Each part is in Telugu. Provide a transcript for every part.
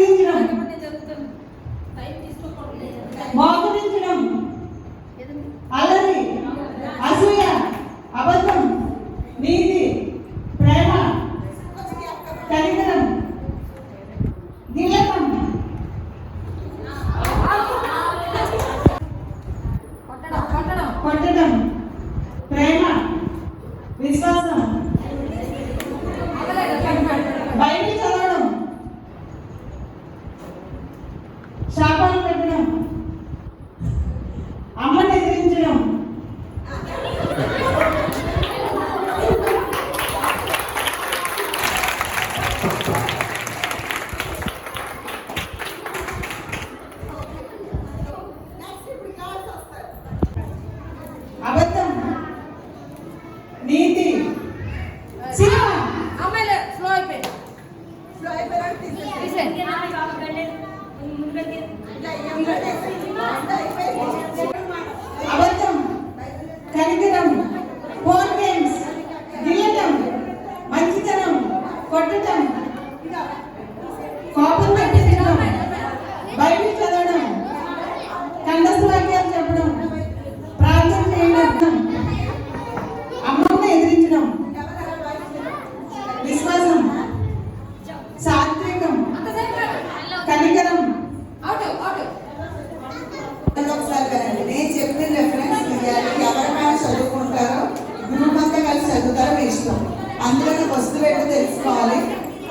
ఎదిరించడం, మోకరించడం, అల్లరి, అసూయ, అబద్ధం, నీతి, ప్రేమ, కనికరం, గిలకం, కొట్టడం, ప్రేమ, విశ్వాసం, బైబిల్ చదవడం, శాపాలు పెట్టడం, అమ్మని ఎదిరించడం, అబద్ధం, నీతి, అబద్ధం, కనికరం, ఫోన్ గేమ్స్, గిల్లటం, మంచితనం, కొట్టడం, కోపం తగ్గించడం, బైబిల్ చదవడం, కంఠస్థ వాక్యాలు చెప్పడం, ప్రార్థన చేయడం, అమ్మను ఎదిరించడం, విశ్వాసం, సాత్వికం, కనికరం. ఒకసారి కదండి, నేను చెప్పిన రెఫరెన్స్ ఇవ్వాలి. ఎవరికైనా చదువుకుంటారో గ్రూప్ అంతా కలిసి చదువుతారో మీ ఇష్టం. అందులో వస్తువు ఏంటో తెలుసుకోవాలి.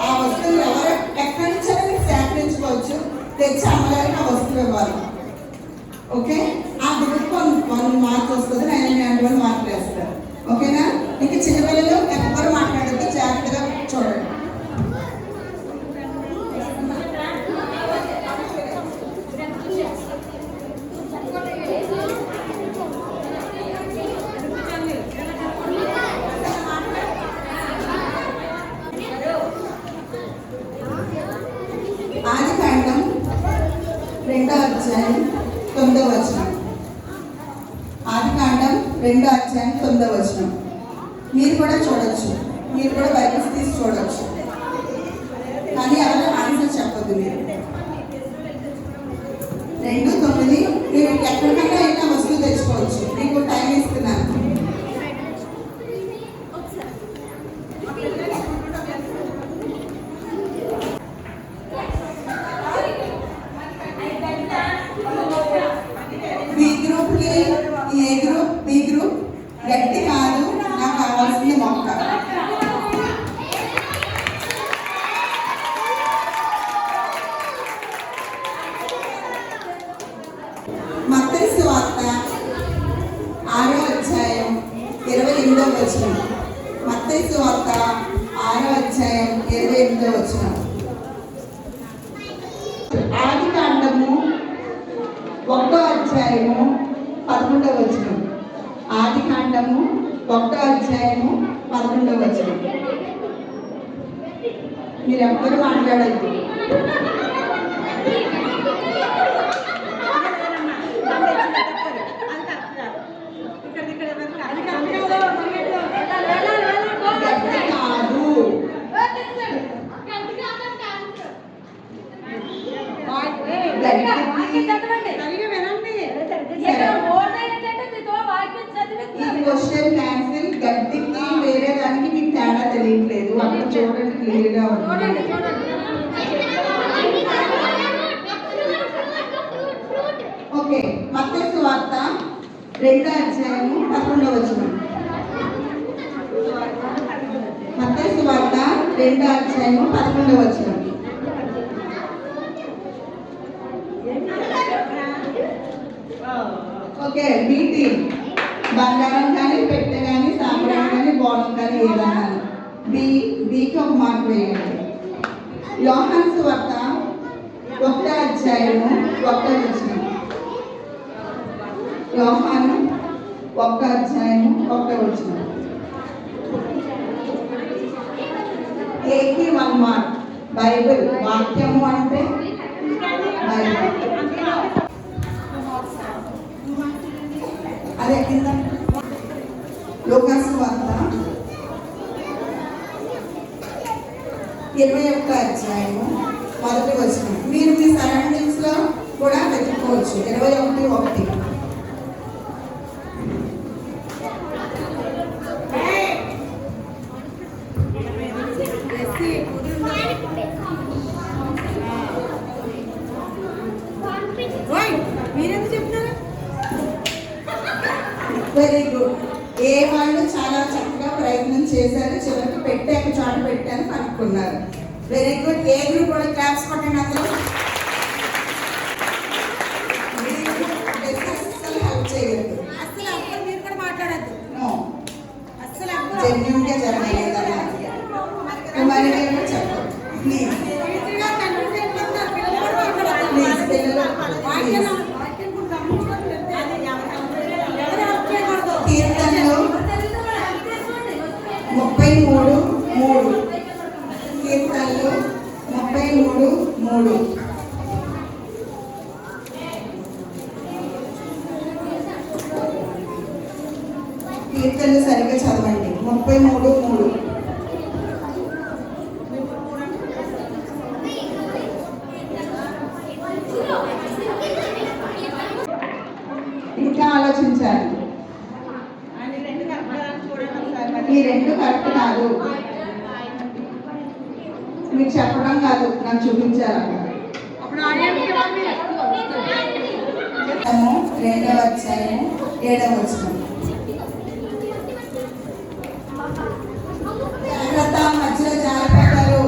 ఆ వస్తువు ఎవరు ఎక్కడి నుంచో మీరు సేకరించుకోవచ్చు. తెచ్చి అమ్మగారికి ఆ వస్తువు ఇవ్వాలి. ఓకే, ఆ గ్రూప్ 1 మార్క్స్ వస్తుంది. 9 మార్కులు వేస్తారు. ఓకేనా? ఇంకా చిన్నపిల్లలు ఎవరు మాట్లాడద్దు, జాగ్రత్తగా చూడండి. ఆదికాండం 2వ అధ్యాయం 9వ వచనం. ఆదికాండం 2వ అధ్యాయం 9వ వచనం. మీరు కూడా చూడొచ్చు, మీరు కూడా బైబిల్స్ తీసి చూడొచ్చు. కానీ ఎవరు ఆన్సర్ చెప్పద్దు. మీరు 2:9 మీరు ఎక్కడికైనా అయినా వస్తువు తెచ్చుకోవచ్చు. మీకు టైం ఇస్తున్నాను. ఏ గ్రూప్, బి గ్రూప్. గట్టి కాదు, నాకు కావాల్సింది మొక్క. మత్తయి సువార్త 6వ అధ్యాయం 28వ వచనం. మత్తయి సువార్త 6వ అధ్యాయం 28వ వచనం. ఆదికాండము 1వ అధ్యాయము 11వ వచనం. ఆదికాండము 1వ అధ్యాయము 11వ వచనం. మీరెవ్వరు మాట్లాడద్దు. ఈ క్వశ్చన్ క్యాన్సిల్. గడ్డికి వేరే దానికి మీకు తేడా తెలియట్లేదు. అక్కడ చూడండి, క్లియర్గా ఉంది. ఓకే, మత్తయి సువార్త 2వ అధ్యాయము 11వ వచనం. మత్తయి సువార్త 2వ అధ్యాయము 11వ వచనం. ఓకే, బీటీ బంగారం కానీ, పెట్టె కానీ, సాంబ్రాణి కానీ, బోనం కానీ, ఏదైనా బీకి 1 మార్క్ వేయండి. యోహాను సువార్త 1వ అధ్యాయము 1వ వచనం. యోహాను 1వ అధ్యాయము 1వ వచనం. ఏకి 1 మార్క్. బైబిల్ వాక్యము అంటే బైబిల్. అదే కింద లూకాసు వార్త 21వ అధ్యాయము మొదటి వచనం. మీరు మీ సరౌండింగ్స్ లో కూడా వెతుక్కోవచ్చు. 21:1. Very good. ఏ వాళ్ళు చాలా చక్కగా ప్రయత్నం చేశారు. చివరికి పెట్టాక చోట పెట్టాను కనుక్కున్నారు. Very good. ఏ గ్రూప్ కూడా క్లాప్స్ కొట్టండి అందరూ. అస్సలు హెల్ప్ చేయలేదు. జెన్యూన్ గా జరగలేదన్నా కుమారి గారు చెప్పండి ప్లీజ్. ప్లీజ్ పిల్లలు కీర్తనలు 33:3. కీర్తనలు 33:3. కీర్తనలు సరిగ్గా చదవండి. 33:3. ఇంకా ఆలోచించాలి. ఈ రెండు కరెక్ట్ కాదు. మీకు చెప్పడం కాదు, నాకు చూపించాలి. 2వ అధ్యాయం 7వ వచనం. జాగ్రత్త, మధ్యలో జారిపడ్డారు.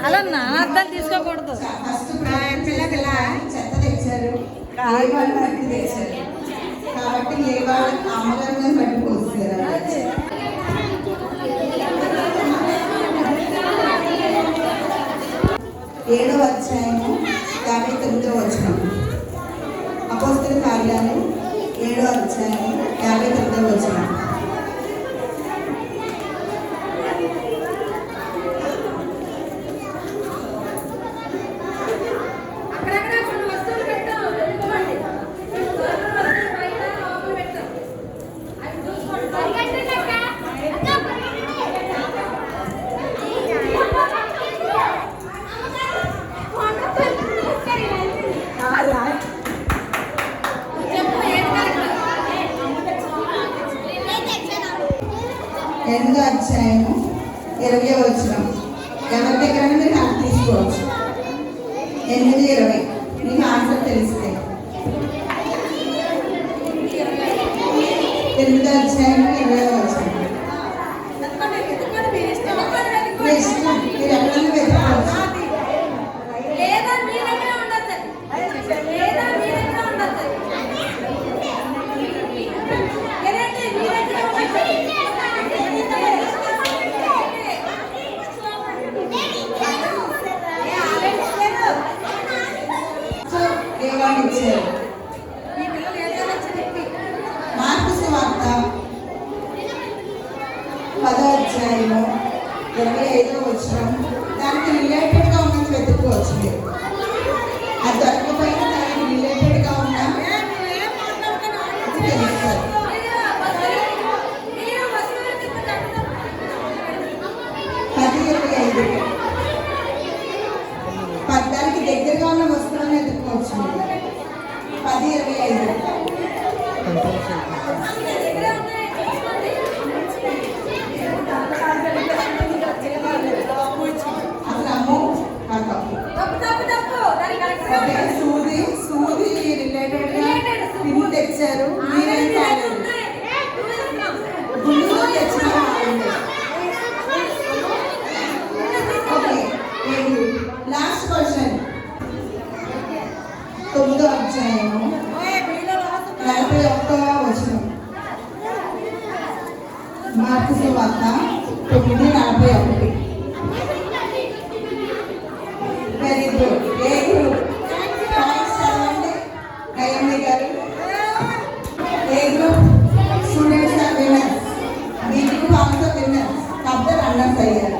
అలా నా అర్థం తీసుకోకూడదు. ఫస్ట్ చెత్త తెచ్చారు, ఏ వాళ్ళు మట్టి తెచ్చారు కాబట్టి ఏ వాళ్ళు అమ్మగారి మీద మట్టి పోస్తారు. 7వ అధ్యాయము 59వ వచనం. అపోస్తలుల కార్యాలు 7వ అధ్యాయము 59వ వచనం. ఎనిమిదో అధ్యాయము 20వ వచనం. ఎవరి దగ్గర మీరు హెల్ప్ తీసుకోవచ్చు. 8:20. మీకు ఆన్సర్ తెలిస్తే 8వ అధ్యాయం 20వ వచనం. మీరు ఎక్కడైనా వెతుకోవచ్చు. ఇచ్చారు. మార్కు సువార్త 10వ అధ్యాయము 25వ వచనం. దానికి రిలేటెడ్ గా ఉన్నది వెతుక్కోవచ్చు. మీరు అది దొరకపోయినా దానికి రిలేటెడ్ గా ఉన్నా తెలుస్తారు. 10:25. పద్దానికి దగ్గరగా ఉన్న వస్తువులను వెతుక్కోవచ్చు. 10:25. అసలు అమ్మో సూది రిలేటెడ్ పిన్ తెచ్చారు. మీరేం కాలేదు. గుండు తెచ్చిన లాస్ట్ క్వశ్చన్. 9వ అధ్యాయము 41వ వచనం. మార్కు సువార్త 9:41. Very good. ఏ గ్రూప్ చదవండి నయమి గారు. A group students are winners. B group also winners. కాకపోతే రన్నర్స్ అయ్యారు.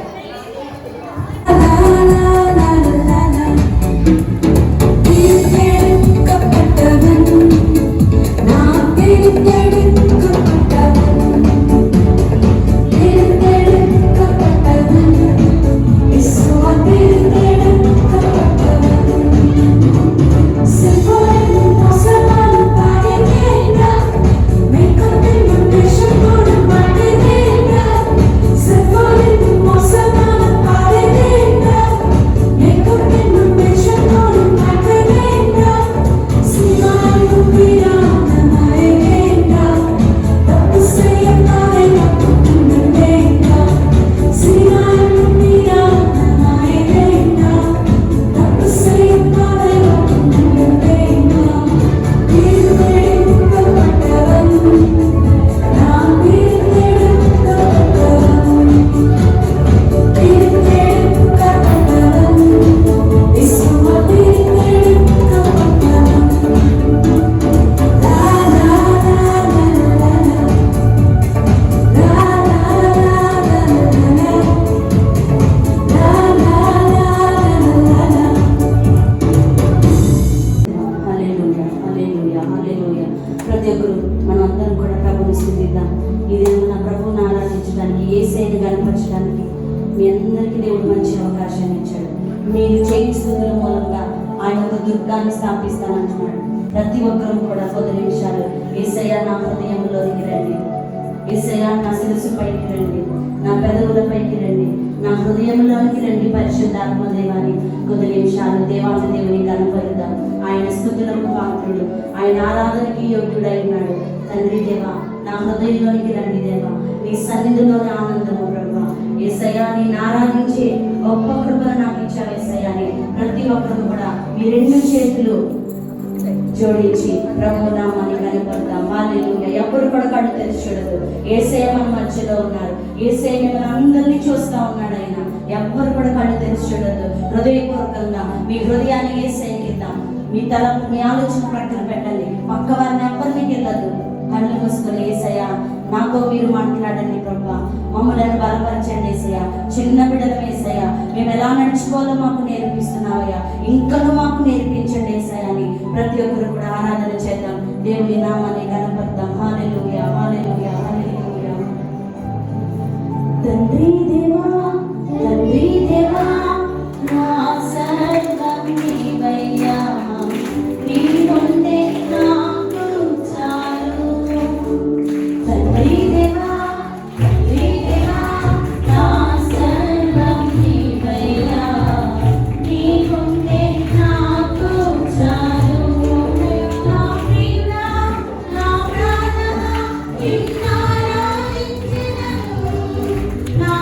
మహిమపరచడానికి మీ అందరికీ దేవుడు మంచి అవకాశాన్ని ఇచ్చాడు. మీరు చేయిస్తున్న మూలంగా ఆయన ఒక దుర్గాన్ని స్థాపిస్తానంటున్నాడు. ప్రతి ఒక్కరూ కూడా కొద్ది నిమిషాలు యేసయ్యా నా హృదయంలోనికి రండి, యేసయ్యా నా శిరస్సు పైకి రండి, నా పెదవులపైకి రండి, నా హృదయంలోనికి రండి. పరిశుద్ధాత్మ దేవాన్ని కొద్ది నిమిషాలు దేవాది దేవుని కనపరుద్దాం. ఆయన స్తుతులకు పాత్రుడు, ఆయన ఆరాధనకి యోగ్యుడై ఉన్నాడు. తండ్రి దేవా, నా హృదయంలోనికి రండి దేవా, నీ సన్నిధిలోని ఆనందము ప్రభా. యేసయ్యా, నేను ఆరాధించే గొప్ప కృపను నాకు ఇచ్చావు యేసయ్యాని ప్రతి ఒక్కరు కూడా మీ రెండు చేతులు జోడించి ప్రభు నామాన్ని కనపడతాం. హల్లెలూయా. ఎప్పుడు కూడా కళ్ళు తెరిచి చూడదు. యేసయ్య మన మధ్యలో ఉన్నారు. యేసయ్య మిమ్మల్ని అందరినీ చూస్తా ఉన్నాడు. ఆయన ఎవ్వరు కూడా కళ్ళు తెరిచి చూడదు. హృదయపూర్వకంగా మీ హృదయాన్ని యేసయ్యకి ఇద్దాం. మీ తల మీ ఆలోచన ప్రక్కన పెట్టండి. పక్క వారిని ఎవరిని వెళ్ళదు. కళ్ళు మూసుకొని యేసయ్య నాతో మీరు మాట్లాడండి ప్రభా, మమ్మల్ని బలపరచండి యేసయ్య. చిన్న బిడ్డల యేసయ్య, మేము ఎలా నడుచుకోవాలో మాకు నేర్పిస్తున్నావయ్యా, ఇంకనూ మాకు నేర్పించండి యేసయ్య అని ప్రతి ఒక్కరు కూడా ఆరాధన చేద్దాం. దేవుని నామాన్ని కనపడతాం. హల్లెలూయా, హల్లెలూయా, హల్లెలూయా. తండ్రి దేవా, తండ్రి దేవా, నా సర్వం నీవయ్యా, నీ ఉంటే నాకు చాలు. తండ్రి దేవా, తండ్రి దేవా, నా సర్వం నీవయ్యా, నీ ఉంటే నాకు చాలు. నా ప్రియ, నా ప్రాణమా, నిన్ను ఆరాధించెదను. నా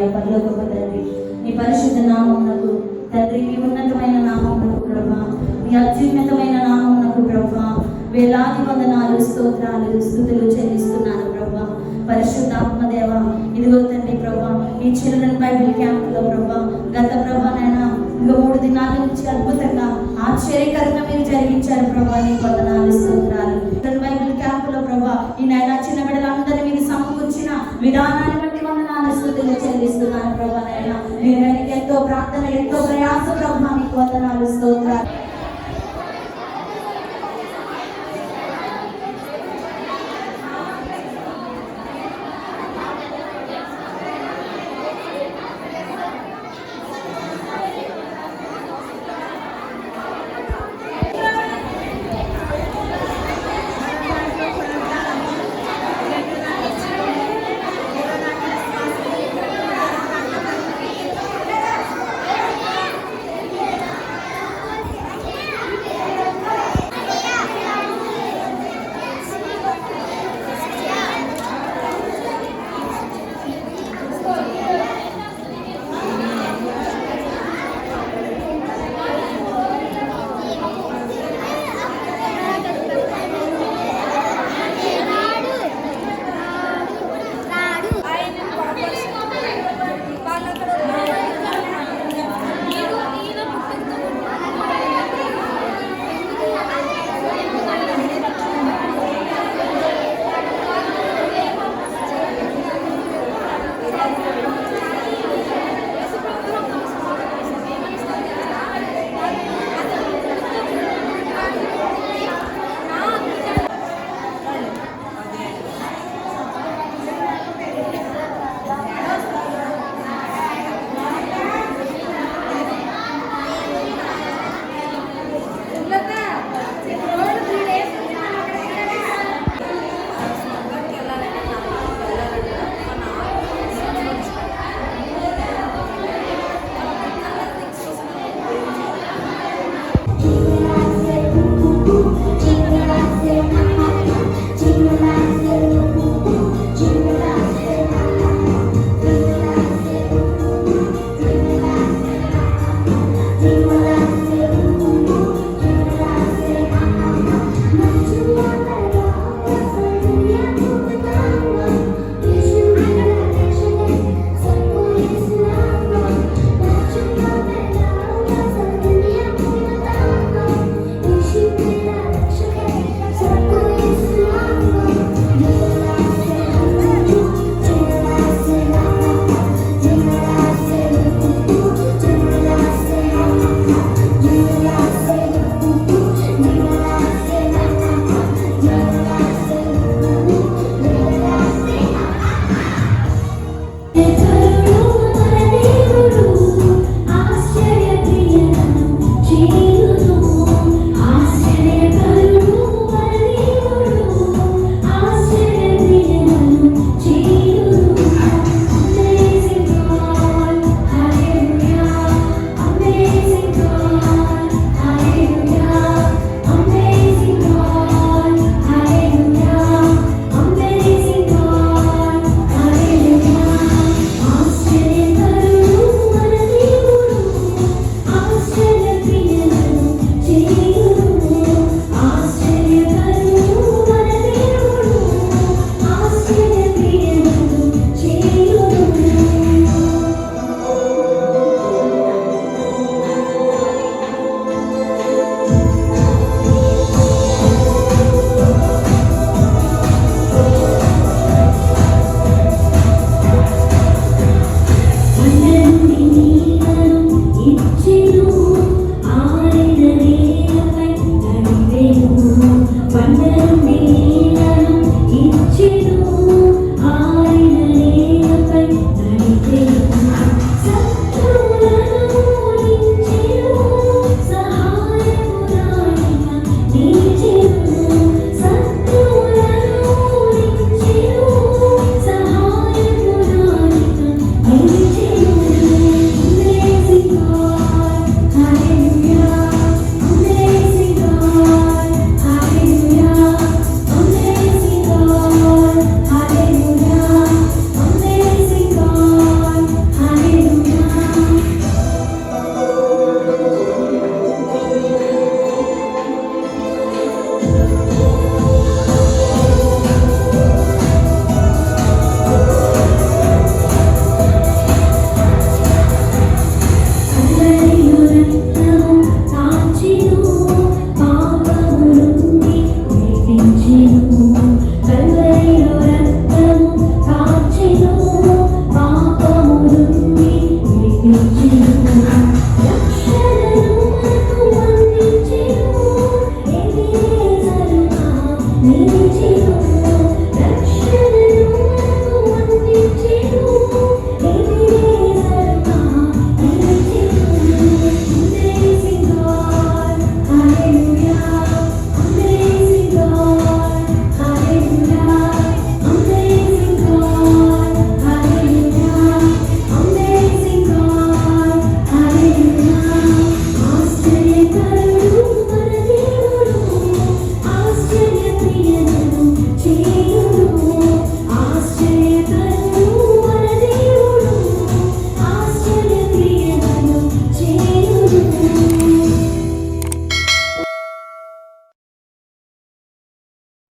అయ్యా పరలోకపు తండ్రి, నీ పరిశుద్ధ నామమునకు తండ్రి, నీ ఉన్నతమైన నామమునకు ప్రభా, నీ అత్యున్నతమైన నామమునకు ప్రభా వేలాది వందనాలు, స్తోత్రాలు, స్తుతులు చెల్లిస్తున్నాను ప్రభా. పరిశుద్ధాత్మదేవ, ఇదిగో తండ్రి ప్రభా, ఈ చిల్డ్రన్ బైబిల్ క్యాంపులో ప్రభా గత ప్రభా నాయన ఇంకో 3 దినాల నుంచి అద్భుతంగా ఆశ్చర్యకరంగా మీరు జరిగించారు ప్రభా. నీ వందనాలు, స్తోత్రాలు. చిల్డ్రన్ బైబిల్ క్యాంపులో ప్రభా ఈ నాయన చిన్న బిడ్డలందరినీ మీరు సమకూర్చిన విధానాన్ని బట్టి వందనాలు, స్తుతులు చెల్లిస్తున్నాను ప్రభా నాయన. మీరు ఎంతో ప్రార్థన, ఎంతో ప్రయాస ప్రభా, నీకు వందనాలు, స్తోత్రాలు.